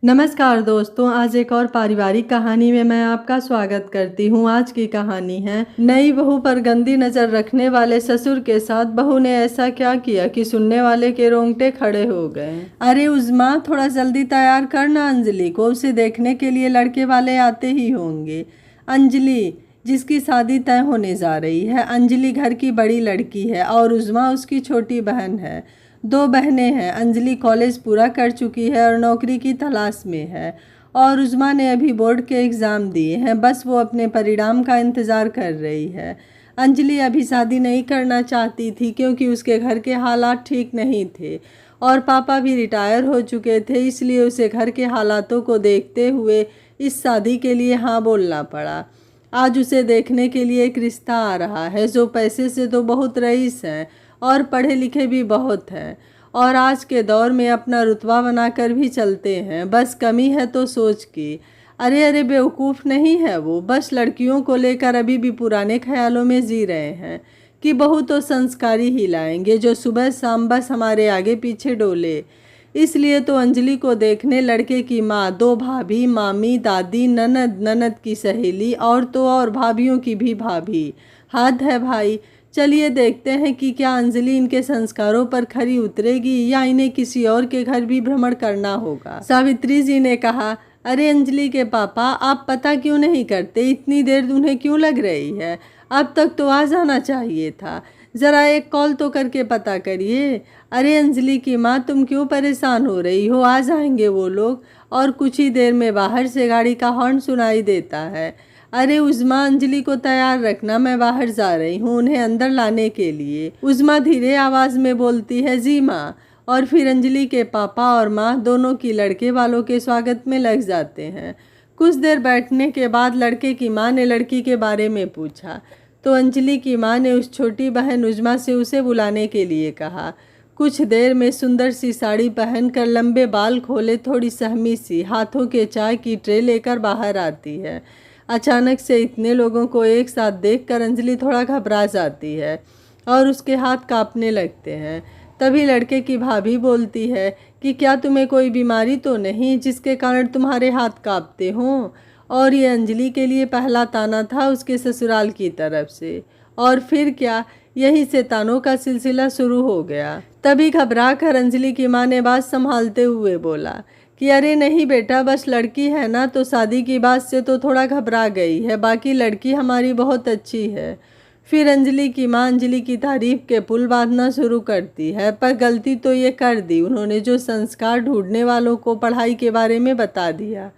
नमस्कार दोस्तों, आज एक और पारिवारिक कहानी में मैं आपका स्वागत करती हूँ। आज की कहानी है नई बहू पर गंदी नज़र रखने वाले ससुर के साथ बहू ने ऐसा क्या किया कि सुनने वाले के रोंगटे खड़े हो गए। अरे उज़्मा, थोड़ा जल्दी तैयार करना अंजलि को, उसे देखने के लिए लड़के वाले आते ही होंगे। अंजलि, जिसकी शादी तय होने जा रही है। अंजलि घर की बड़ी लड़की है और उज़्मा उसकी छोटी बहन है। दो बहनें हैं। अंजलि कॉलेज पूरा कर चुकी है और नौकरी की तलाश में है और उज़्मा ने अभी बोर्ड के एग्ज़ाम दिए हैं, बस वो अपने परिणाम का इंतज़ार कर रही है। अंजलि अभी शादी नहीं करना चाहती थी क्योंकि उसके घर के हालात ठीक नहीं थे और पापा भी रिटायर हो चुके थे, इसलिए उसे घर के हालातों को देखते हुए इस शादी के लिए हाँ बोलना पड़ा। आज उसे देखने के लिए एक रिश्ता आ रहा है जो पैसे से तो बहुत रईस है और पढ़े लिखे भी बहुत हैं और आज के दौर में अपना रुतबा बनाकर भी चलते हैं। बस कमी है तो सोच की। अरे अरे, बेवकूफ़ नहीं है वो, बस लड़कियों को लेकर अभी भी पुराने ख्यालों में जी रहे हैं कि बहू तो संस्कारी ही लाएंगे जो सुबह शाम बस हमारे आगे पीछे डोले। इसलिए तो अंजलि को देखने लड़के की माँ, दो भाभी, मामी, दादी, ननद, ननद की सहेली और तो और भाभीयों की भी भाभी। हद है भाई। चलिए देखते हैं कि क्या अंजलि इनके संस्कारों पर खरी उतरेगी या इन्हें किसी और के घर भी भ्रमण करना होगा। सावित्री जी ने कहा, अरे अंजलि के पापा, आप पता क्यों नहीं करते? इतनी देर उन्हें क्यों लग रही है? अब तक तो आ जाना चाहिए था। ज़रा एक कॉल तो करके पता करिए। अरे अंजलि की माँ, तुम क्यों परेशान हो रही हो? आ जाएंगे वो लोग। और कुछ ही देर में बाहर से गाड़ी का हॉर्न सुनाई देता है। अरे उज़्मा, अंजलि को तैयार रखना, मैं बाहर जा रही हूँ उन्हें अंदर लाने के लिए। उज़्मा धीरे आवाज़ में बोलती है, जी माँ। और फिर अंजलि के पापा और माँ दोनों की लड़के वालों के स्वागत में लग जाते हैं। कुछ देर बैठने के बाद लड़के की माँ ने लड़की के बारे में पूछा तो अंजलि की माँ ने उस छोटी बहन उज़्मा से उसे बुलाने के लिए कहा। कुछ देर में सुंदर सी साड़ी पहनकर, लंबे बाल खोले, थोड़ी सहमी सी, हाथों के चाय की ट्रे लेकर बाहर आती है। अचानक से इतने लोगों को एक साथ देखकर अंजलि थोड़ा घबरा जाती है और उसके हाथ कांपने लगते हैं। तभी लड़के की भाभी बोलती है कि क्या तुम्हें कोई बीमारी तो नहीं जिसके कारण तुम्हारे हाथ कांपते हों? और ये अंजलि के लिए पहला ताना था उसके ससुराल की तरफ से। और फिर क्या, यहीं से तानों का सिलसिला शुरू हो गया। तभी घबरा कर अंजलि की माँ ने बात संभालते हुए बोला कि अरे नहीं बेटा, बस लड़की है ना, तो शादी की बात से तो थोड़ा घबरा गई है, बाकी लड़की हमारी बहुत अच्छी है। फिर अंजलि की माँ अंजलि की तारीफ के पुल बांधना शुरू करती है, पर गलती तो ये कर दी उन्होंने जो संस्कार ढूंढने वालों को पढ़ाई के बारे में बता दिया।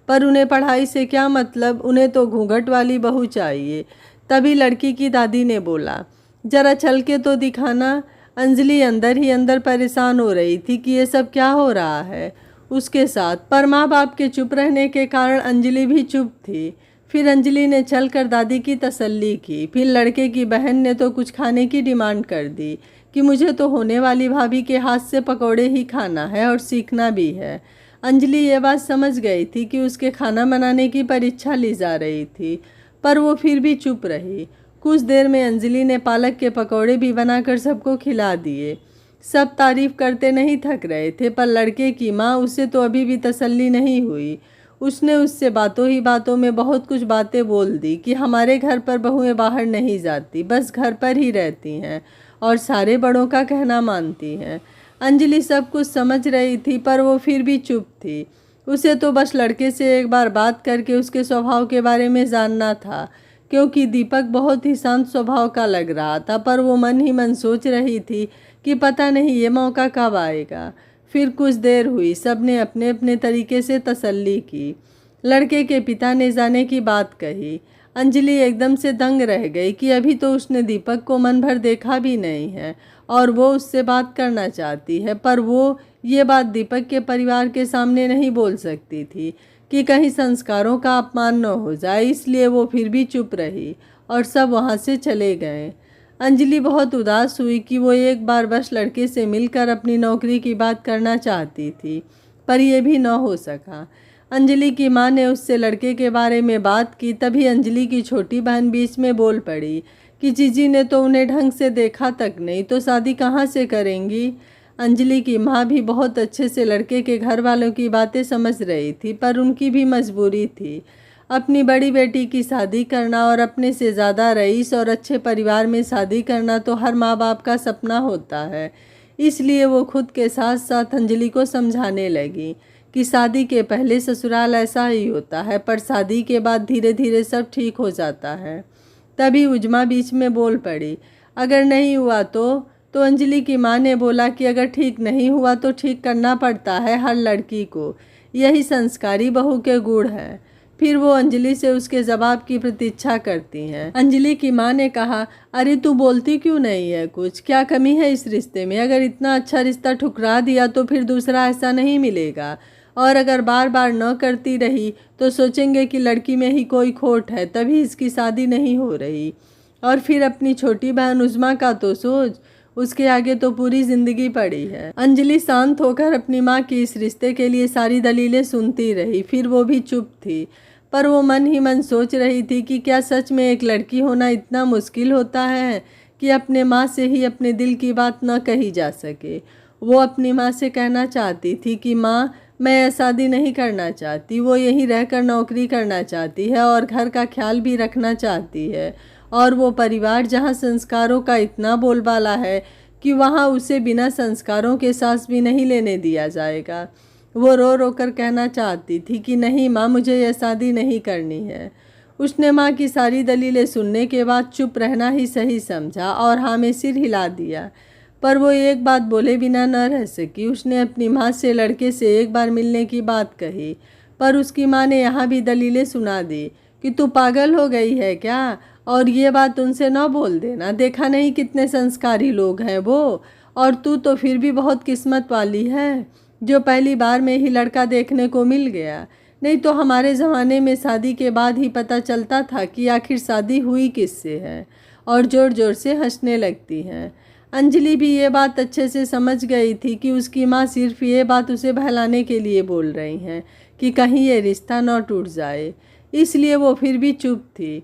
पर उन्हें पढ़ाई से क्या मतलब, उन्हें तो घूंघट वाली बहू चाहिए। तभी लड़की की दादी ने बोला, जरा चल के तो दिखाना। अंजलि अंदर ही अंदर परेशान हो रही थी कि ये सब क्या हो रहा है उसके साथ, पर माँ बाप के चुप रहने के कारण अंजलि भी चुप थी। फिर अंजलि ने चलकर दादी की तसल्ली की। फिर लड़के की बहन ने तो कुछ खाने की डिमांड कर दी कि मुझे तो होने वाली भाभी के हाथ से पकौड़े ही खाना है और सीखना भी है। अंजलि ये बात समझ गई थी कि उसके खाना बनाने की परीक्षा ली जा रही थी, पर वो फिर भी चुप रही। कुछ देर में अंजलि ने पालक के पकौड़े भी बनाकर सबको खिला दिए। सब तारीफ करते नहीं थक रहे थे, पर लड़के की माँ, उसे तो अभी भी तसल्ली नहीं हुई। उसने उससे बातों ही बातों में बहुत कुछ बातें बोल दी कि हमारे घर पर बहुएं बाहर नहीं जाती, बस घर पर ही रहती हैं और सारे बड़ों का कहना मानती हैं। अंजलि सब कुछ समझ रही थी, पर वो फिर भी चुप थी। उसे तो बस लड़के से एक बार बात करके उसके स्वभाव के बारे में जानना था, क्योंकि दीपक बहुत ही शांत स्वभाव का लग रहा था। पर वो मन ही मन सोच रही थी कि पता नहीं ये मौका कब आएगा। फिर कुछ देर हुई, सबने अपने अपने तरीके से तसल्ली की। लड़के के पिता ने जाने की बात कही। अंजलि एकदम से दंग रह गई कि अभी तो उसने दीपक को मन भर देखा भी नहीं है और वो उससे बात करना चाहती है, पर वो ये बात दीपक के परिवार के सामने नहीं बोल सकती थी कि कहीं संस्कारों का अपमान न हो जाए, इसलिए वो फिर भी चुप रही और सब वहाँ से चले गए। अंजलि बहुत उदास हुई कि वो एक बार बस लड़के से मिलकर अपनी नौकरी की बात करना चाहती थी, पर यह भी न हो सका। अंजलि की माँ ने उससे लड़के के बारे में बात की। तभी अंजलि की छोटी बहन बीच में बोल पड़ी कि जीजी ने तो उन्हें ढंग से देखा तक नहीं, तो शादी कहाँ से करेंगी। अंजलि की माँ भी बहुत अच्छे से लड़के के घर वालों की बातें समझ रही थी, पर उनकी भी मजबूरी थी। अपनी बड़ी बेटी की शादी करना और अपने से ज़्यादा रईस और अच्छे परिवार में शादी करना तो हर माँ बाप का सपना होता है। इसलिए वो खुद के साथ साथ अंजलि को समझाने लगी कि शादी के पहले ससुराल ऐसा ही होता है, पर शादी के बाद धीरे धीरे सब ठीक हो जाता है। तभी उजमा बीच में बोल पड़ी, अगर नहीं हुआ तो अंजलि की माँ ने बोला कि अगर ठीक नहीं हुआ तो ठीक करना पड़ता है हर लड़की को, यही संस्कारी बहू के गुण हैं। फिर वो अंजलि से उसके जवाब की प्रतीक्षा करती हैं। अंजलि की माँ ने कहा, अरे तू बोलती क्यों नहीं है कुछ, क्या कमी है इस रिश्ते में? अगर इतना अच्छा रिश्ता ठुकरा दिया तो फिर दूसरा ऐसा नहीं मिलेगा, और अगर बार बार न करती रही तो सोचेंगे कि लड़की में ही कोई खोट है, तभी इसकी शादी नहीं हो रही। और फिर अपनी छोटी बहन उजमा का तो सोच, उसके आगे तो पूरी जिंदगी पड़ी है। अंजलि शांत होकर अपनी माँ की इस रिश्ते के लिए सारी दलीलें सुनती रही। फिर वो भी चुप थी, पर वो मन ही मन सोच रही थी कि क्या सच में एक लड़की होना इतना मुश्किल होता है कि अपने माँ से ही अपने दिल की बात न कही जा सके। वो अपनी माँ से कहना चाहती थी कि माँ, मैं शादी नहीं करना चाहती, वो यहीं रहकर नौकरी करना चाहती है और घर का ख्याल भी रखना चाहती है, और वो परिवार जहाँ संस्कारों का इतना बोलबाला है कि वहाँ उसे बिना संस्कारों के सांस भी नहीं लेने दिया जाएगा। वो रो रो कर कहना चाहती थी कि नहीं माँ, मुझे यह शादी नहीं करनी है। उसने माँ की सारी दलीलें सुनने के बाद चुप रहना ही सही समझा और हाँ में सिर हिला दिया, पर वो एक बात बोले बिना न रह सकी। उसने अपनी माँ से लड़के से एक बार मिलने की बात कही, पर उसकी माँ ने यहाँ भी दलीलें सुना दी कि तू पागल हो गई है क्या, और ये बात उनसे न बोल देना, देखा नहीं कितने संस्कारी लोग हैं वो, और तू तो फिर भी बहुत किस्मत वाली है जो पहली बार में ही लड़का देखने को मिल गया। नहीं तो हमारे ज़माने में शादी के बाद ही पता चलता था कि आखिर शादी हुई किससे है, और ज़ोर ज़ोर से हंसने लगती हैं। अंजलि भी ये बात अच्छे से समझ गई थी कि उसकी माँ सिर्फ ये बात उसे बहलाने के लिए बोल रही हैं कि कहीं ये रिश्ता न टूट जाए, इसलिए वो फिर भी चुप थी।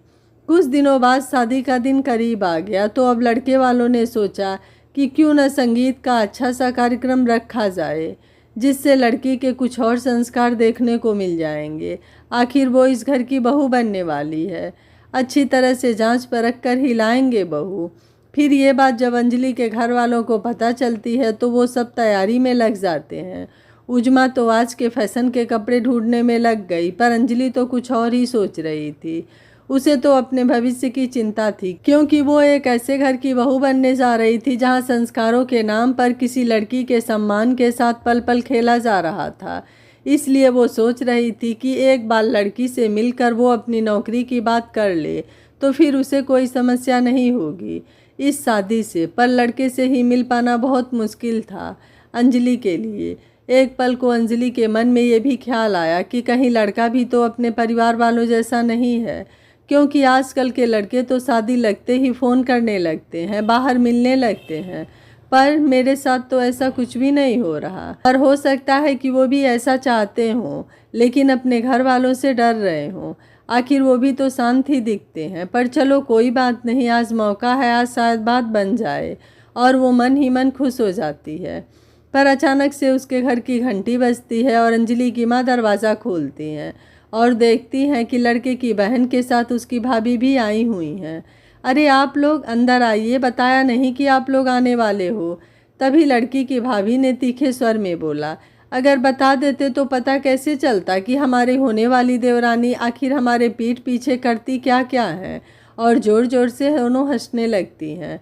कुछ दिनों बाद शादी का दिन करीब आ गया, तो अब लड़के वालों ने सोचा कि क्यों न संगीत का अच्छा सा कार्यक्रम रखा जाए, जिससे लड़की के कुछ और संस्कार देखने को मिल जाएंगे। आखिर वो इस घर की बहू बनने वाली है, अच्छी तरह से जांच परख कर ही लाएंगे बहू। फिर ये बात जब अंजलि के घर वालों को पता चलती है तो वो सब तैयारी में लग जाते हैं। उजमा तो आज के फैशन के कपड़े ढूंढने में लग गई, पर अंजलि तो कुछ और ही सोच रही थी। उसे तो अपने भविष्य की चिंता थी, क्योंकि वो एक ऐसे घर की बहू बनने जा रही थी जहां संस्कारों के नाम पर किसी लड़की के सम्मान के साथ पल पल खेला जा रहा था। इसलिए वो सोच रही थी कि एक बार लड़की से मिलकर वो अपनी नौकरी की बात कर ले तो फिर उसे कोई समस्या नहीं होगी इस शादी से। पर लड़के से ही मिल पाना बहुत मुश्किल था अंजलि के लिए। एक पल को अंजलि के मन में ये भी ख्याल आया कि कहीं लड़का भी तो अपने परिवार वालों जैसा नहीं है, क्योंकि आजकल के लड़के तो शादी लगते ही फ़ोन करने लगते हैं, बाहर मिलने लगते हैं। पर मेरे साथ तो ऐसा कुछ भी नहीं हो रहा। पर हो सकता है कि वो भी ऐसा चाहते हों, लेकिन अपने घर वालों से डर रहे हों। आखिर वो भी तो शांत ही दिखते हैं। पर चलो कोई बात नहीं, आज मौका है, आज शायद बात बन जाए। और वो मन ही मन खुश हो जाती है। पर अचानक से उसके घर की घंटी बजती है और अंजलि की माँ दरवाज़ा खोलती हैं और देखती हैं कि लड़के की बहन के साथ उसकी भाभी भी आई हुई हैं। अरे आप लोग अंदर आइए, बताया नहीं कि आप लोग आने वाले हो। तभी लड़की की भाभी ने तीखे स्वर में बोला, अगर बता देते तो पता कैसे चलता कि हमारे होने वाली देवरानी आखिर हमारे पीठ पीछे करती क्या क्या है। और ज़ोर ज़ोर से दोनों हंसने लगती हैं।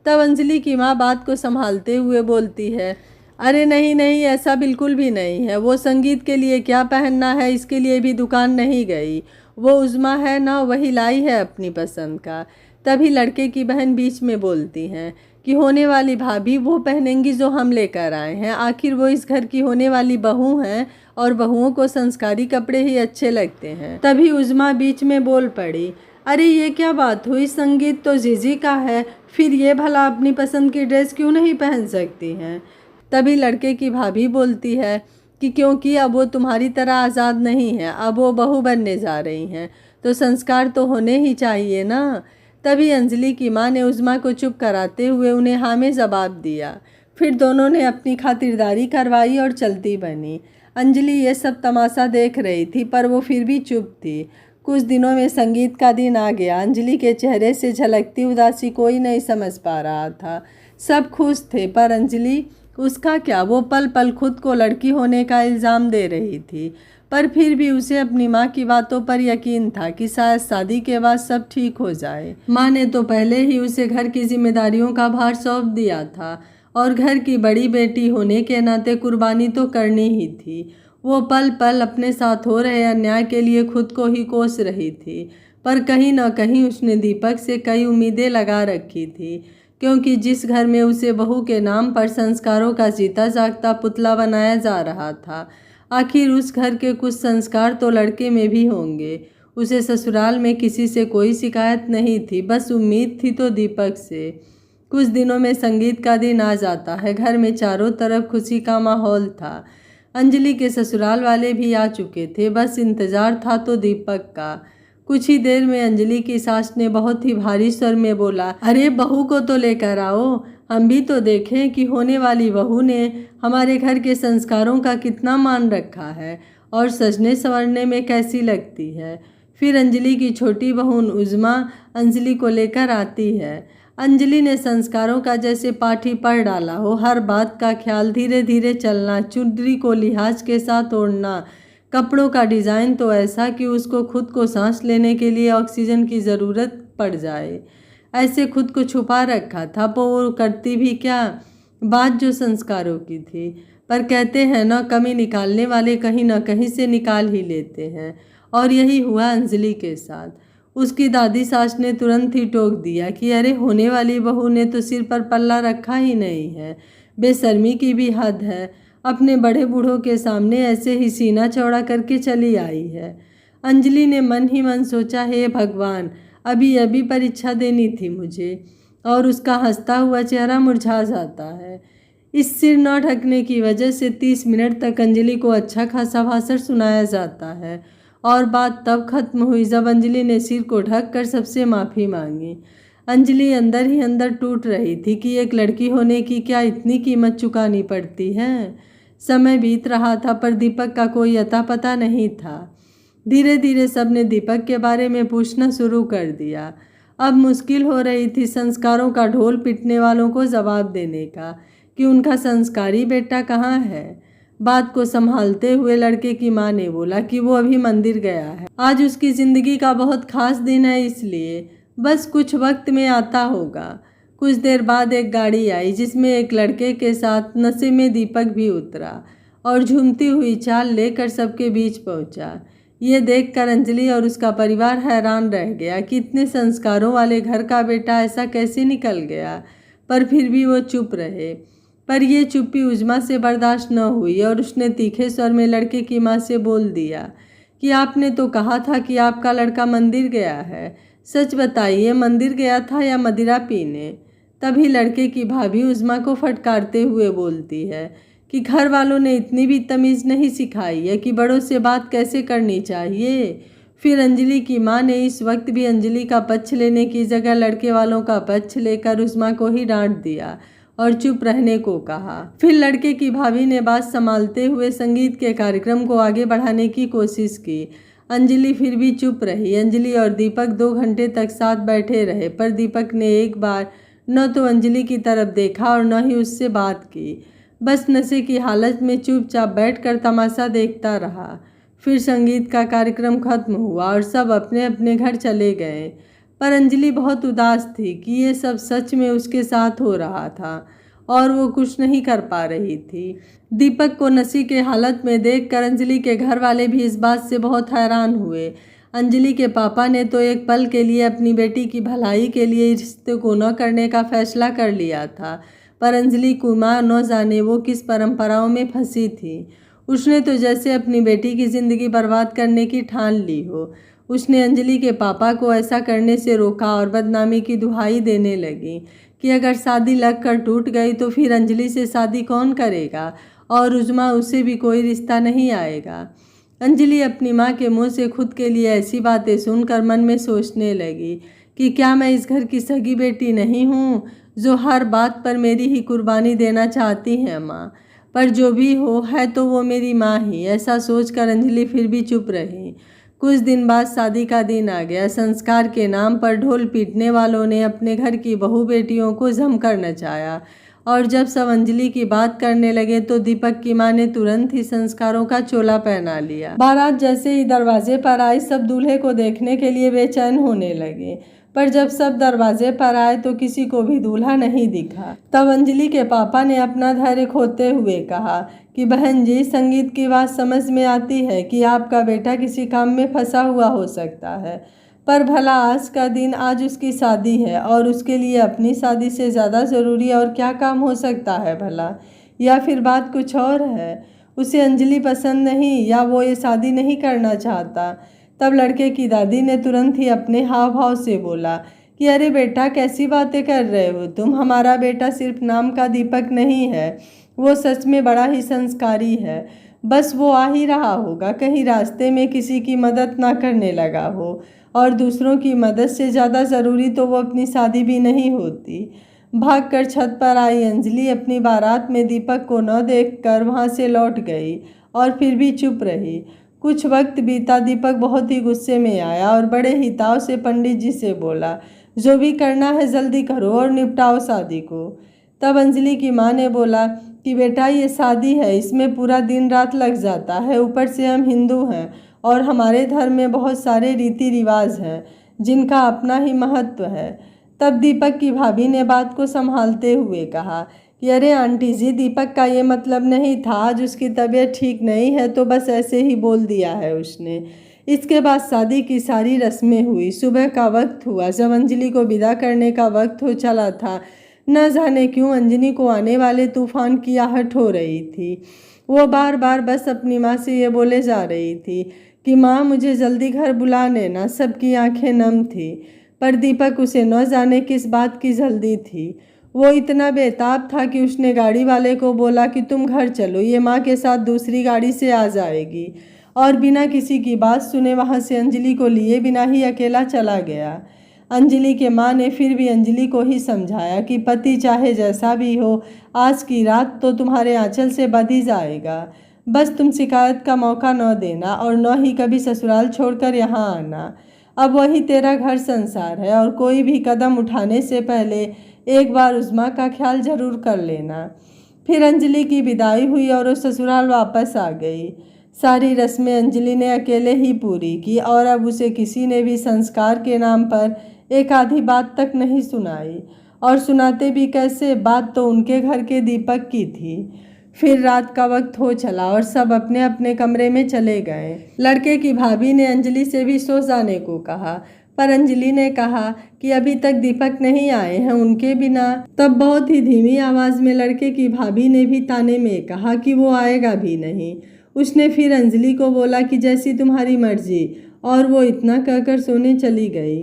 तब अंजलि की माँ बात को संभालते हुए बोलती है, अरे नहीं नहीं, ऐसा बिल्कुल भी नहीं है। वो संगीत के लिए क्या पहनना है इसके लिए भी दुकान नहीं गई। वो उजमा है ना, वही लाई है अपनी पसंद का। तभी लड़के की बहन बीच में बोलती हैं कि होने वाली भाभी वो पहनेंगी जो हम लेकर आए हैं। आखिर वो इस घर की होने वाली बहू हैं और बहुओं को संस्कारी कपड़े ही अच्छे लगते हैं। तभी उजमा बीच में बोल पड़ी, अरे ये क्या बात हुई, संगीत तो जीजी का है, फिर ये भला अपनी पसंद की ड्रेस क्यों नहीं पहन सकती हैं। तभी लड़के की भाभी बोलती है कि क्योंकि अब वो तुम्हारी तरह आज़ाद नहीं है, अब वो बहू बनने जा रही हैं, तो संस्कार तो होने ही चाहिए ना। तभी अंजलि की माँ ने उजमा को चुप कराते हुए उन्हें हाँ में जवाब दिया। फिर दोनों ने अपनी खातिरदारी करवाई और चलती बनी। अंजलि ये सब तमाशा देख रही थी, पर वो फिर भी चुप थी। कुछ दिनों में संगीत का दिन आ गया। अंजलि के चेहरे से झलकती उदासी कोई नहीं समझ पा रहा था। सब खुश थे, पर अंजलि, उसका क्या? वो पल पल खुद को लड़की होने का इल्ज़ाम दे रही थी, पर फिर भी उसे अपनी माँ की बातों पर यकीन था कि शायद शादी के बाद सब ठीक हो जाए। माँ ने तो पहले ही उसे घर की जिम्मेदारियों का भार सौंप दिया था और घर की बड़ी बेटी होने के नाते कुर्बानी तो करनी ही थी। वो पल पल अपने साथ हो रहे अन्याय के लिए खुद को ही कोस रही थी, पर कहीं न कहीं उसने दीपक से कई उम्मीदें लगा रखी थी, क्योंकि जिस घर में उसे बहू के नाम पर संस्कारों का जीता जागता पुतला बनाया जा रहा था, आखिर उस घर के कुछ संस्कार तो लड़के में भी होंगे। उसे ससुराल में किसी से कोई शिकायत नहीं थी, बस उम्मीद थी तो दीपक से। कुछ दिनों में संगीत का दिन आ जाता है। घर में चारों तरफ खुशी का माहौल था। अंजलि के ससुराल वाले भी आ चुके थे, बस इंतजार था तो दीपक का। कुछ ही देर में अंजलि की सास ने बहुत ही भारी स्वर में बोला, अरे बहू को तो लेकर आओ, हम भी तो देखें कि होने वाली बहू ने हमारे घर के संस्कारों का कितना मान रखा है और सजने संवरने में कैसी लगती है। फिर अंजलि की छोटी बहन उज़्मा अंजलि को लेकर आती है। अंजलि ने संस्कारों का जैसे पाठ ही पढ़ डाला हो। हर बात का ख्याल, धीरे धीरे चलना, चुनरी को लिहाज के साथ ओढ़ना, कपड़ों का डिज़ाइन तो ऐसा कि उसको खुद को सांस लेने के लिए ऑक्सीजन की ज़रूरत पड़ जाए, ऐसे खुद को छुपा रखा था। पर वो करती भी क्या? बात जो संस्कारों की थी। पर कहते हैं ना, कमी निकालने वाले कहीं ना कहीं से निकाल ही लेते हैं, और यही हुआ अंजलि के साथ। उसकी दादी सास ने तुरंत ही टोक दिया कि अरे होने वाली बहू ने तो सिर पर पल्ला रखा ही नहीं है, बेशर्मी की भी हद है। अपने बड़े बूढ़ों के सामने ऐसे ही सीना चौड़ा करके चली आई है। अंजलि ने मन ही मन सोचा, हे भगवान, अभी अभी परीक्षा देनी थी मुझे। और उसका हंसता हुआ चेहरा मुरझा जाता है। इस सिर न ढकने की वजह से 30 मिनट तक अंजलि को अच्छा खासा भाषण सुनाया जाता है, और बात तब खत्म हुई जब अंजलि ने सिर को ढक कर सबसे माफ़ी मांगी। अंजलि अंदर ही अंदर टूट रही थी कि एक लड़की होने की क्या इतनी कीमत चुकानी पड़ती है। समय बीत रहा था, पर दीपक का कोई अता पता नहीं था। धीरे धीरे सबने दीपक के बारे में पूछना शुरू कर दिया। अब मुश्किल हो रही थी संस्कारों का ढोल पीटने वालों को जवाब देने का कि उनका संस्कारी बेटा कहाँ है। बात को संभालते हुए लड़के की माँ ने बोला कि वो अभी मंदिर गया है, आज उसकी ज़िंदगी का बहुत खास दिन है, इसलिए बस कुछ वक्त में आता होगा। कुछ देर बाद एक गाड़ी आई जिसमें एक लड़के के साथ नशे में दीपक भी उतरा और झूमती हुई चाल लेकर सबके बीच पहुंचा। ये देखकर अंजलि और उसका परिवार हैरान रह गया कि इतने संस्कारों वाले घर का बेटा ऐसा कैसे निकल गया, पर फिर भी वो चुप रहे। पर यह चुप्पी उज़्मा से बर्दाश्त न हुई और उसने तीखे स्वर में लड़के की माँ से बोल दिया कि आपने तो कहा था कि आपका लड़का मंदिर गया है, सच बताइए, मंदिर गया था या मदिरा पीने? तभी लड़के की भाभी उज़्मा को फटकारते हुए बोलती है कि घर वालों ने इतनी भी तमीज़ नहीं सिखाई है कि बड़ों से बात कैसे करनी चाहिए। फिर अंजलि की माँ ने इस वक्त भी अंजलि का पक्ष लेने की जगह लड़के वालों का पक्ष लेकर उज़्मा को ही डांट दिया और चुप रहने को कहा। फिर लड़के की भाभी ने बात संभालते हुए संगीत के कार्यक्रम को आगे बढ़ाने की कोशिश की। अंजलि फिर भी चुप रही। अंजलि और दीपक 2 घंटे तक साथ बैठे रहे, पर दीपक ने एक बार न तो अंजलि की तरफ देखा और न ही उससे बात की। बस नशे की हालत में चुपचाप बैठकर तमाशा देखता रहा। फिर संगीत का कार्यक्रम खत्म हुआ और सब अपने अपने घर चले गए, पर अंजलि बहुत उदास थी कि ये सब सच में उसके साथ हो रहा था और वो कुछ नहीं कर पा रही थी। दीपक को नशे के हालत में देखकर अंजलि के घर वाले भी इस बात से बहुत हैरान हुए। अंजलि के पापा ने तो एक पल के लिए अपनी बेटी की भलाई के लिए रिश्ते को न करने का फैसला कर लिया था, पर अंजलि कुमार न जाने वो किस परंपराओं में फंसी थी। उसने तो जैसे अपनी बेटी की ज़िंदगी बर्बाद करने की ठान ली हो। उसने अंजलि के पापा को ऐसा करने से रोका और बदनामी की दुहाई देने लगी कि अगर शादी लगकर टूट गई तो फिर अंजलि से शादी कौन करेगा और उज़्मा उससे भी कोई रिश्ता नहीं आएगा। अंजलि अपनी माँ के मुंह से खुद के लिए ऐसी बातें सुनकर मन में सोचने लगी कि क्या मैं इस घर की सगी बेटी नहीं हूँ जो हर बात पर मेरी ही कुर्बानी देना चाहती हैं माँ। पर जो भी हो है तो वो मेरी माँ ही। ऐसा सोचकर अंजलि फिर भी चुप रही। कुछ दिन बाद शादी का दिन आ गया। संस्कार के नाम पर ढोल पीटने वालों ने अपने घर की बहू बेटियों को जमकर नचाया और जब सब अंजलि की बात करने लगे तो दीपक की माँ ने तुरंत ही संस्कारों का चोला पहना लिया। बारात जैसे ही दरवाजे पर आई सब दूल्हे को देखने के लिए बेचैन होने लगे, पर जब सब दरवाजे पर आए तो किसी को भी दूल्हा नहीं दिखा। तब अंजलि के पापा ने अपना धैर्य खोते हुए कहा कि बहन जी, संगीत की बात समझ में आती है कि आपका बेटा किसी काम में फंसा हुआ हो सकता है, पर भला आज का दिन, आज उसकी शादी है और उसके लिए अपनी शादी से ज़्यादा ज़रूरी और क्या काम हो सकता है भला? या फिर बात कुछ और है? उसे अंजलि पसंद नहीं या वो ये शादी नहीं करना चाहता? तब लड़के की दादी ने तुरंत ही अपने हाव भाव से बोला कि अरे बेटा, कैसी बातें कर रहे हो तुम? हमारा बेटा सिर्फ नाम का दीपक नहीं है, वो सच में बड़ा ही संस्कारी है। बस वो आ ही रहा होगा, कहीं रास्ते में किसी की मदद ना करने लगा हो, और दूसरों की मदद से ज़्यादा ज़रूरी तो वो अपनी शादी भी नहीं होती। भागकर छत पर आई अंजलि अपनी बारात में दीपक को न देखकर वहाँ से लौट गई और फिर भी चुप रही। कुछ वक्त बीता। दीपक बहुत ही गुस्से में आया और बड़े ही ताव से पंडित जी से बोला, जो भी करना है जल्दी करो और निपटाओ शादी को। तब अंजलि की माँ ने बोला कि बेटा, ये शादी है, इसमें पूरा दिन रात लग जाता है। ऊपर से हम हिंदू हैं और हमारे धर्म में बहुत सारे रीति रिवाज हैं जिनका अपना ही महत्व है। तब दीपक की भाभी ने बात को संभालते हुए कहा कि अरे आंटी जी, दीपक का ये मतलब नहीं था, आज उसकी तबीयत ठीक नहीं है तो बस ऐसे ही बोल दिया है उसने। इसके बाद शादी की सारी रस्में हुई। सुबह का वक्त हुआ। जब अंजलि को विदा करने का वक्त हो चला था, न जाने क्यों अंजलि को आने वाले तूफान की आहट हो रही थी। वो बार बार बस अपनी माँ से ये बोले जा रही थी कि माँ, मुझे जल्दी घर बुला लेना। सबकी आंखें नम थी, पर दीपक उसे न जाने किस बात की जल्दी थी। वो इतना बेताब था कि उसने गाड़ी वाले को बोला कि तुम घर चलो, ये माँ के साथ दूसरी गाड़ी से आ जाएगी, और बिना किसी की बात सुने वहाँ से अंजलि को लिए बिना ही अकेला चला गया। अंजलि के माँ ने फिर भी अंजलि को ही समझाया कि पति चाहे जैसा भी हो, आज की रात तो तुम्हारे आंचल से बंध ही जाएगा। बस तुम शिकायत का मौका न देना और न ही कभी ससुराल छोड़कर यहाँ आना। अब वही तेरा घर संसार है और कोई भी कदम उठाने से पहले एक बार उस माँ का ख्याल जरूर कर लेना। फिर अंजलि की विदाई हुई और वो ससुराल वापस आ गई। सारी रस्में अंजलि ने अकेले ही पूरी की और अब उसे किसी ने भी संस्कार के नाम पर एक आधी बात तक नहीं सुनाई, और सुनाते भी कैसे? बात तो उनके घर के दीपक की थी। फिर रात का वक्त हो चला और सब अपने अपने कमरे में चले गए। लड़के की भाभी ने अंजलि से भी सो जाने को कहा, पर अंजलि ने कहा कि अभी तक दीपक नहीं आए हैं उनके बिना। तब बहुत ही धीमी आवाज़ में लड़के की भाभी ने भी ताने में कहा कि वो आएगा भी नहीं। उसने फिर अंजलि को बोला कि जैसी तुम्हारी मर्जी, और वो इतना कहकर सोने चली गई।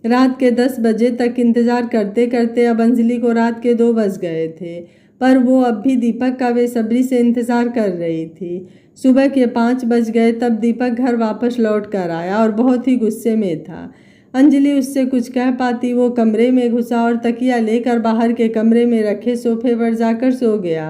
रात के 10 बजे तक इंतज़ार करते करते अब अंजलि को रात के 2 बज गए थे, पर वो अब भी दीपक का बेसब्री से इंतज़ार कर रही थी। सुबह के 5 बज गए तब दीपक घर वापस लौट कर आया और बहुत ही गुस्से में था। अंजलि उससे कुछ कह पाती, वो कमरे में घुसा और तकिया लेकर बाहर के कमरे में रखे सोफे पर जाकर सो गया।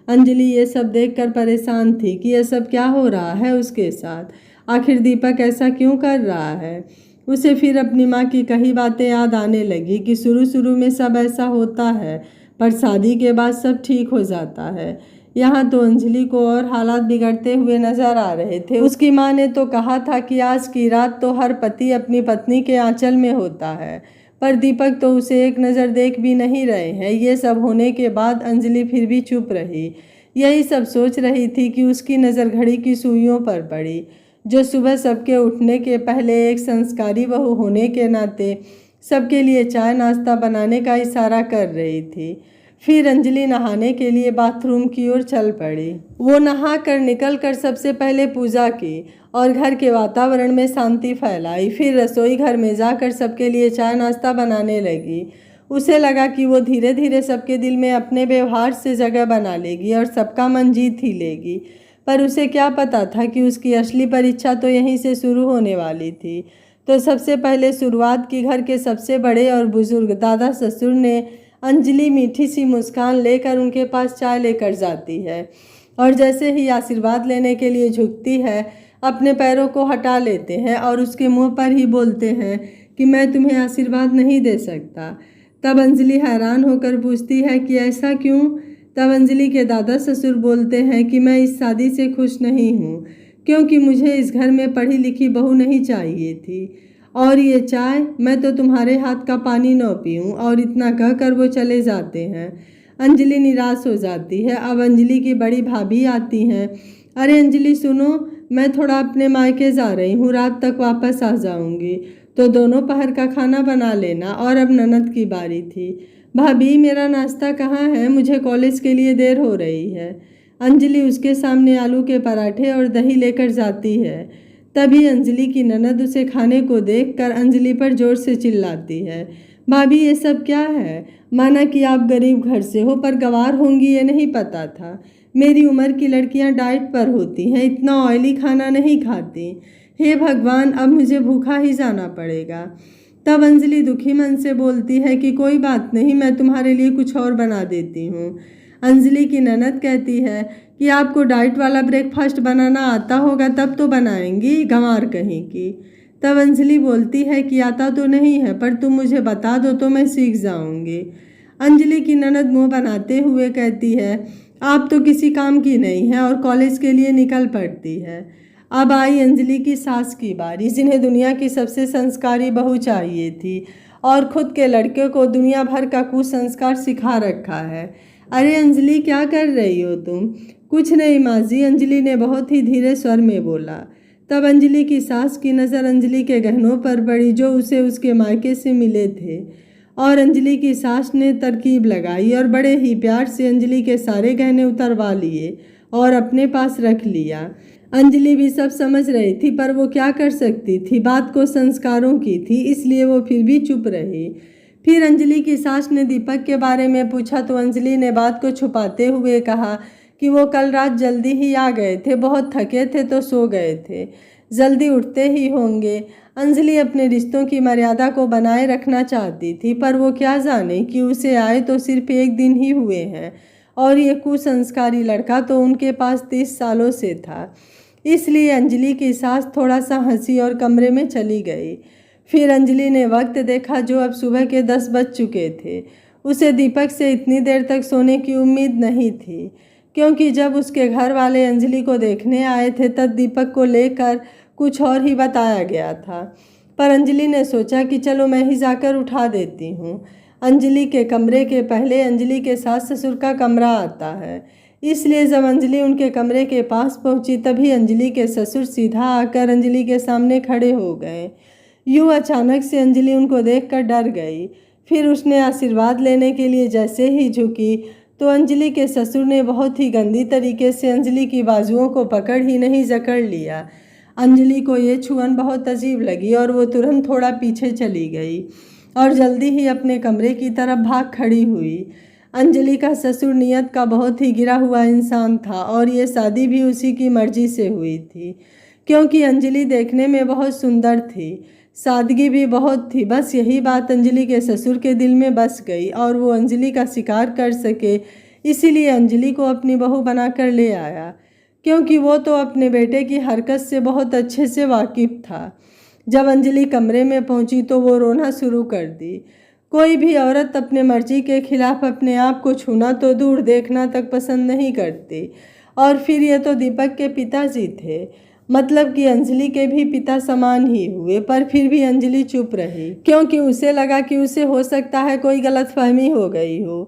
अंजलि ये सब देखकर परेशान थी कि यह सब क्या हो रहा है उसके साथ। आखिर दीपक ऐसा क्यों कर रहा है? उसे फिर अपनी माँ की कही बातें याद आने लगी कि शुरू शुरू में सब ऐसा होता है, पर शादी के बाद सब ठीक हो जाता है। यहाँ तो अंजलि को और हालात बिगड़ते हुए नजर आ रहे थे। उसकी माँ ने तो कहा था कि आज की रात तो हर पति अपनी पत्नी के आंचल में होता है, पर दीपक तो उसे एक नज़र देख भी नहीं रहे हैं। ये सब होने के बाद अंजलि फिर भी चुप रही। यही सब सोच रही थी कि उसकी नज़र घड़ी की सुइयों पर पड़ी, जो सुबह सबके उठने के पहले एक संस्कारी बहू होने के नाते सबके लिए चाय नाश्ता बनाने का इशारा कर रही थी। फिर अंजलि नहाने के लिए बाथरूम की ओर चल पड़ी। वो नहा कर निकल कर सबसे पहले पूजा की और घर के वातावरण में शांति फैलाई। फिर रसोई घर में जाकर सबके लिए चाय नाश्ता बनाने लगी। उसे लगा कि वो धीरे धीरे सबके दिल में अपने व्यवहार से जगह बना लेगी और सबका मन जीत ही लेगी, पर उसे क्या पता था कि उसकी असली परीक्षा तो यहीं से शुरू होने वाली थी। तो सबसे पहले शुरुआत की घर के सबसे बड़े और बुजुर्ग दादा ससुर ने अंजलि मीठी सी मुस्कान लेकर उनके पास चाय लेकर जाती है और जैसे ही आशीर्वाद लेने के लिए झुकती है अपने पैरों को हटा लेते हैं और उसके मुंह पर ही बोलते हैं कि मैं तुम्हें आशीर्वाद नहीं दे सकता। तब अंजलि हैरान होकर पूछती है कि ऐसा क्यों? तब अंजलि के दादा ससुर बोलते हैं कि मैं इस शादी से खुश नहीं हूँ क्योंकि मुझे इस घर में पढ़ी लिखी बहू नहीं चाहिए थी। और ये चाय मैं तो तुम्हारे हाथ का पानी न पीऊँ। और इतना कहकर वो चले जाते हैं। अंजलि निराश हो जाती है। अब अंजलि की बड़ी भाभी आती हैं। अरे अंजलि सुनो, मैं थोड़ा अपने मायके जा रही हूँ, रात तक वापस आ जाऊँगी, तो दोनों पहर का खाना बना लेना। और अब ननद की बारी थी। भाभी मेरा नाश्ता कहाँ है? मुझे कॉलेज के लिए देर हो रही है। अंजलि उसके सामने आलू के पराठे और दही लेकर जाती है। तभी अंजलि की ननद उसे खाने को देखकर अंजलि पर जोर से चिल्लाती है, भाभी ये सब क्या है? माना कि आप गरीब घर से हो पर गंवार होंगी ये नहीं पता था। मेरी उम्र की लड़कियां डाइट पर होती हैं, इतना ऑयली खाना नहीं खाती। हे भगवान, अब मुझे भूखा ही जाना पड़ेगा। तब अंजलि दुखी मन से बोलती है कि कोई बात नहीं, मैं तुम्हारे लिए कुछ और बना देती हूँ। अंजलि की ननद कहती है कि आपको डाइट वाला ब्रेकफास्ट बनाना आता होगा तब तो बनाएंगी, गंवार कहीं की। तब अंजलि बोलती है कि आता तो नहीं है पर तुम मुझे बता दो तो मैं सीख जाऊंगी। अंजलि की ननद मुंह बनाते हुए कहती है, आप तो किसी काम की नहीं है और कॉलेज के लिए निकल पड़ती है। अब आई अंजलि की सास की बारी, जिन्हें दुनिया की सबसे संस्कारी बहू चाहिए थी और खुद के लड़के को दुनिया भर का कुसंस्कार सिखा रखा है। अरे अंजलि क्या कर रही हो तुम? कुछ नहीं माँ जी, अंजलि ने बहुत ही धीरे स्वर में बोला। तब अंजलि की सास की नज़र अंजलि के गहनों पर पड़ी जो उसे उसके मायके से मिले थे और अंजलि की सास ने तरकीब लगाई और बड़े ही प्यार से अंजलि के सारे गहने उतरवा लिए और अपने पास रख लिया। अंजलि भी सब समझ रही थी पर वो क्या कर सकती थी, बात को संस्कारों की थी, इसलिए वो फिर भी चुप रही। फिर अंजलि की सास ने दीपक के बारे में पूछा तो अंजलि ने बात को छुपाते हुए कहा कि वो कल रात जल्दी ही आ गए थे, बहुत थके थे तो सो गए थे, जल्दी उठते ही होंगे। अंजलि अपने रिश्तों की मर्यादा को बनाए रखना चाहती थी पर वो क्या जाने कि उसे आए तो सिर्फ एक दिन ही हुए हैं और ये कुसंस्कारी लड़का तो उनके पास 30 सालों से था। इसलिए अंजलि की सास थोड़ा सा हंसी और कमरे में चली गई। फिर अंजलि ने वक्त देखा जो अब सुबह के 10 बज चुके थे। उसे दीपक से इतनी देर तक सोने की उम्मीद नहीं थी क्योंकि जब उसके घर वाले अंजलि को देखने आए थे तब दीपक को लेकर कुछ और ही बताया गया था। पर अंजलि ने सोचा कि चलो मैं ही जाकर उठा देती हूँ। अंजलि के कमरे के पहले अंजलि के सास ससुर का कमरा आता है, इसलिए जब अंजलि उनके कमरे के पास पहुंची तभी अंजलि के ससुर सीधा आकर अंजलि के सामने खड़े हो गए। यूँ अचानक से अंजलि उनको देखकर डर गई। फिर उसने आशीर्वाद लेने के लिए जैसे ही झुकी तो अंजलि के ससुर ने बहुत ही गंदी तरीके से अंजलि की बाजुओं को पकड़ ही नहीं जकड़ लिया। अंजलि को ये छुअन बहुत अजीब लगी और वो तुरंत थोड़ा पीछे चली गई और जल्दी ही अपने कमरे की तरफ भाग खड़ी हुई। अंजलि का ससुर नियत का बहुत ही गिरा हुआ इंसान था और ये शादी भी उसी की मर्जी से हुई थी क्योंकि अंजलि देखने में बहुत सुंदर थी, सादगी भी बहुत थी। बस यही बात अंजलि के ससुर के दिल में बस गई और वो अंजलि का शिकार कर सके इसीलिए अंजलि को अपनी बहू बनाकर ले आया क्योंकि वो तो अपने बेटे की हरकत से बहुत अच्छे से वाकिफ था। जब अंजलि कमरे में पहुंची तो वो रोना शुरू कर दी। कोई भी औरत अपने मर्जी के खिलाफ अपने आप को छूना तो दूर देखना तक पसंद नहीं करती। और फिर ये तो दीपक के पिताजी थे, मतलब कि अंजलि के भी पिता समान ही हुए। पर फिर भी अंजलि चुप रही क्योंकि उसे लगा कि उसे हो सकता है कोई गलतफहमी हो गई हो।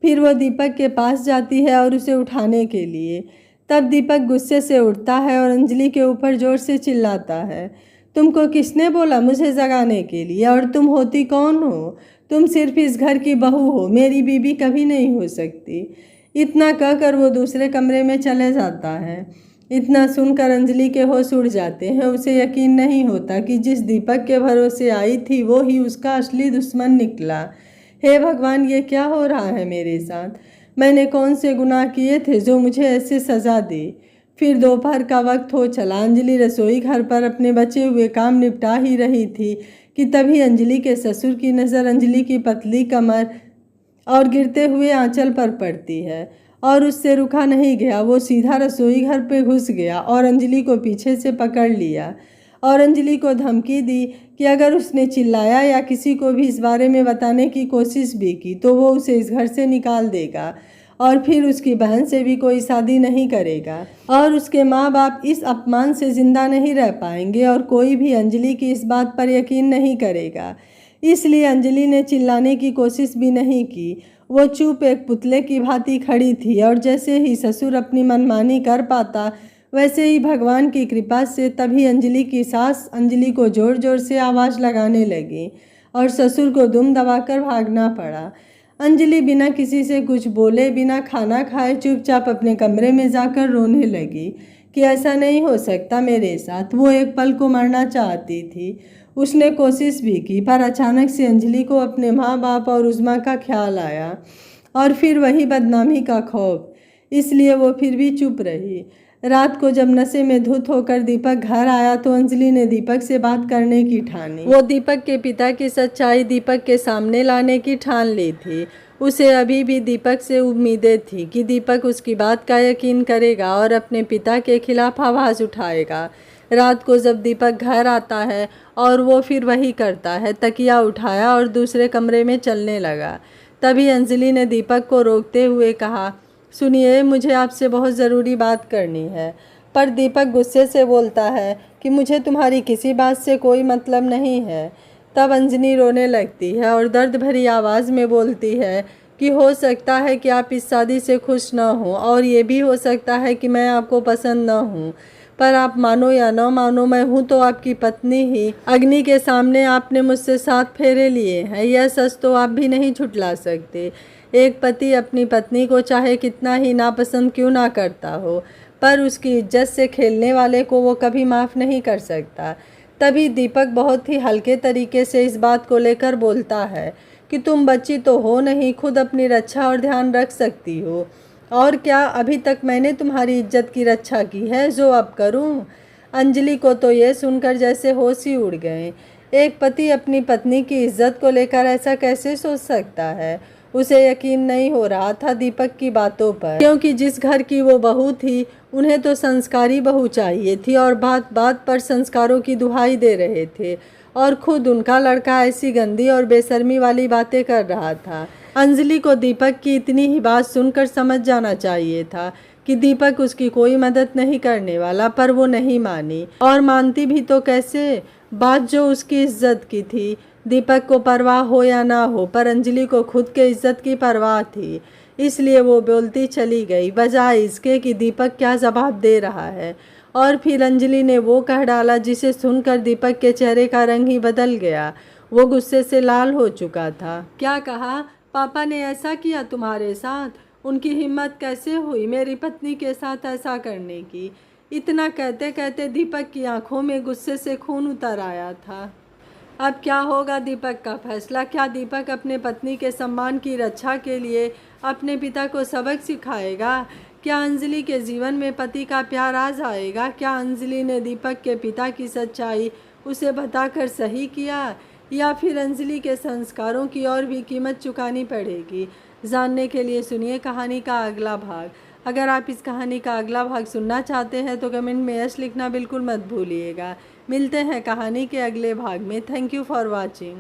फिर वो दीपक के पास जाती है और उसे उठाने के लिए। तब दीपक गुस्से से उठता है और अंजलि के ऊपर जोर से चिल्लाता है, तुमको किसने बोला मुझे जगाने के लिए? और तुम होती कौन हो? तुम सिर्फ इस घर की बहू हो, मेरी बीवी कभी नहीं हो सकती। इतना कहकर वो दूसरे कमरे में चले जाता है। इतना सुनकर अंजलि के होश उड़ जाते हैं। उसे यकीन नहीं होता कि जिस दीपक के भरोसे आई थी वो ही उसका असली दुश्मन निकला। हे भगवान, ये क्या हो रहा है मेरे साथ? मैंने कौन से गुनाह किए थे जो मुझे ऐसे सज़ा दी? फिर दोपहर का वक्त हो चला। अंजलि रसोई घर पर अपने बचे हुए काम निपटा ही रही थी कि तभी अंजलि के ससुर की नज़र अंजलि की पतली कमर और गिरते हुए आंचल पर पड़ती है और उससे रुका नहीं गया। वो सीधा रसोई घर पे घुस गया और अंजलि को पीछे से पकड़ लिया और अंजलि को धमकी दी कि अगर उसने चिल्लाया या किसी को भी इस बारे में बताने की कोशिश भी की तो वो उसे इस घर से निकाल देगा और फिर उसकी बहन से भी कोई शादी नहीं करेगा और उसके माँ बाप इस अपमान से जिंदा नहीं रह पाएंगे और कोई भी अंजलि की इस बात पर यकीन नहीं करेगा। इसलिए अंजलि ने चिल्लाने की कोशिश भी नहीं की। वो चुप एक पुतले की भांति खड़ी थी और जैसे ही ससुर अपनी मनमानी कर पाता वैसे ही भगवान की कृपा से तभी अंजलि की सास अंजलि को जोर जोर से आवाज़ लगाने लगी और ससुर को दुम दबाकर भागना पड़ा। अंजलि बिना किसी से कुछ बोले, बिना खाना खाए चुपचाप अपने कमरे में जाकर रोने लगी कि ऐसा नहीं हो सकता मेरे साथ। वो एक पल को मरना चाहती थी। उसने कोशिश भी की पर अचानक से अंजलि को अपने माँ बाप और उज़्मा का ख्याल आया और फिर वही बदनामी का खौफ। इसलिए वो फिर भी चुप रही। रात को जब नशे में धुत होकर दीपक घर आया तो अंजलि ने दीपक से बात करने की ठानी। वो दीपक के पिता की सच्चाई दीपक के सामने लाने की ठान ली थी। उसे अभी भी दीपक से उम्मीदें थी कि दीपक उसकी बात का यकीन करेगा और अपने पिता के खिलाफ आवाज़ उठाएगा। रात को जब दीपक घर आता है और वो फिर वही करता है, तकिया उठाया और दूसरे कमरे में चलने लगा। तभी अंजलि ने दीपक को रोकते हुए कहा, सुनिए, मुझे आपसे बहुत ज़रूरी बात करनी है। पर दीपक गुस्से से बोलता है कि मुझे तुम्हारी किसी बात से कोई मतलब नहीं है। तब अंजलि रोने लगती है और दर्द भरी आवाज़ में बोलती है कि हो सकता है कि आप इस शादी से खुश ना हो और ये भी हो सकता है कि मैं आपको पसंद ना हूँ, पर आप मानो या न मानो मैं हूँ तो आपकी पत्नी ही। अग्नि के सामने आपने मुझसे 7 फेरे लिए हैं, यह सच तो आप भी नहीं झुठला सकते। एक पति अपनी पत्नी को चाहे कितना ही नापसंद क्यों ना करता हो, पर उसकी इज्जत से खेलने वाले को वो कभी माफ़ नहीं कर सकता। तभी दीपक बहुत ही हल्के तरीके से इस बात को लेकर बोलता है कि तुम बच्ची तो हो नहीं, खुद अपनी रक्षा और ध्यान रख सकती हो। और क्या अभी तक मैंने तुम्हारी इज्जत की रक्षा की है जो अब करूं? अंजलि को तो ये सुनकर जैसे होश ही उड़ गए। एक पति अपनी पत्नी की इज्जत को लेकर ऐसा कैसे सोच सकता है? उसे यकीन नहीं हो रहा था दीपक की बातों पर, क्योंकि जिस घर की वो बहू थी उन्हें तो संस्कारी बहू चाहिए थी और बात बात पर संस्कारों की दुहाई दे रहे थे और खुद उनका लड़का ऐसी गंदी और बेशर्मी वाली बातें कर रहा था। अंजलि को दीपक की इतनी ही बात सुनकर समझ जाना चाहिए था कि दीपक उसकी कोई मदद नहीं करने वाला, पर वो नहीं मानी और मानती भी तो कैसे। बात जो उसकी इज्जत की थी, दीपक को परवाह हो या ना हो, पर अंजलि को खुद के इज्जत की परवाह थी। इसलिए वो बोलती चली गई बजाय इसके कि दीपक क्या जवाब दे रहा है। और फिर अंजलि ने वो कह डाला जिसे सुनकर दीपक के चेहरे का रंग ही बदल गया। वो गुस्से से लाल हो चुका था। क्या कहा? पापा ने ऐसा किया तुम्हारे साथ? उनकी हिम्मत कैसे हुई मेरी पत्नी के साथ ऐसा करने की? इतना कहते कहते दीपक की आंखों में गुस्से से खून उतर आया था। अब क्या होगा दीपक का फैसला? क्या दीपक अपने पत्नी के सम्मान की रक्षा के लिए अपने पिता को सबक सिखाएगा? क्या अंजलि के जीवन में पति का प्यार आ जाएगा? क्या अंजलि ने दीपक के पिता की सच्चाई उसे बताकर सही किया, या फिर अंजलि के संस्कारों की और भी कीमत चुकानी पड़ेगी? जानने के लिए सुनिए कहानी का अगला भाग। अगर आप इस कहानी का अगला भाग सुनना चाहते हैं तो कमेंट में यस लिखना बिल्कुल मत भूलिएगा। मिलते हैं कहानी के अगले भाग में। Thank you for watching.